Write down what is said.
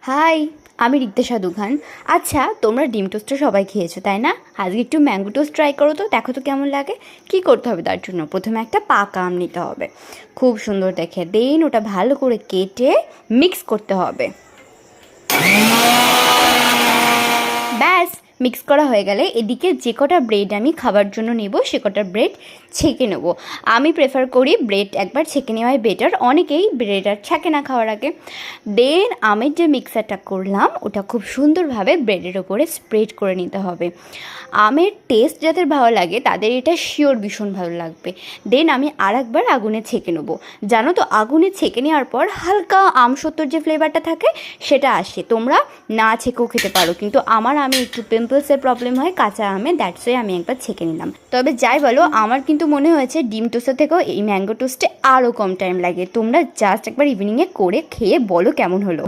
High, আমি রিক্তা খান। আচ্ছা, তোমরা ডিম টোস্টটা সবাই খেয়েছো তাই না? আজকে একটু ম্যাঙ্গো টোস্ট ট্রাই করো তো, দেখো তো কেমন লাগে। কি করতে হবে তার জন্য? প্রথমে একটা পাকা আম নিতে হবে, খুব সুন্দর দেখে। দেন ওটা ভালো করে কেটে মিক্স করতে হবে। ব্যাস, মিক্স করা হয়ে গেলে এদিকে যে কটা ব্রেড আমি খাবার জন্য নেব সে কটা ব্রেড ছেঁকে নেব। আমি প্রেফার করি ব্রেড একবার ছেঁকে নেওয়াই বেটার, অনেকেই ব্রেড আর ছেঁকে না খাওয়ার আগে। দেন আমের যে মিক্সারটা করলাম ওটা খুব সুন্দরভাবে ব্রেডের ওপরে স্প্রেড করে নিতে হবে। আমের টেস্ট যাদের ভালো লাগে তাদের এটা শিওর ভীষণ ভালো লাগবে। দেন আমি আর একবার আগুনে ছেঁকে নেবো। জানো তো, আগুনে ছেঁকে নেওয়ার পর হালকা আমসত্ত্বর যে ফ্লেভারটা থাকে সেটা আসে। তোমরা না ছেঁকেও খেতে পারো, কিন্তু আমি একটু পিম্পলসের প্রবলেম হয় কাঁচা আমে, দ্যাটস ওয়াই আমি একবার ছেঁকে নিলাম। তবে যাই বলো, আমার কিন্তু মনে হয়েছে ডিম টোস্টের থেকেও এই ম্যাঙ্গো টোস্টে আরও কম টাইম লাগে। তোমরা জাস্ট একবার ইভিনিংয়ে করে খেয়ে বলো কেমন হলো।